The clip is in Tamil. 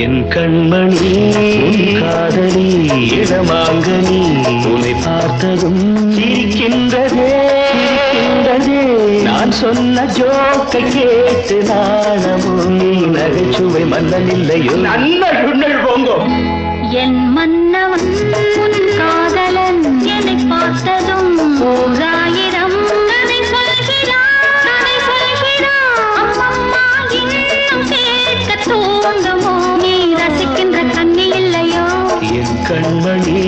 என் கண்மணி உன் காதலி இடமாங்கனி உன்னை பார்த்ததும் சிரிக்கின்றதே சிரிக்கின்றதே நான் சொன்ன ஜோக்கை கேட்டு நாணமும் நீ நகைச்சுவை மன்னன் இல்லையோ நன்னல் போங்கோ என் மன்னவன் உன் காதலன் என்னை பார்த்ததும் ஓராயிரம் கதை சொல்கிறான் அம்மம்மா இன்னும் கேட்க தூங்குமோ நீ ரசிக்கின்ற கண்ணி இல்லையோ என் கண்மணி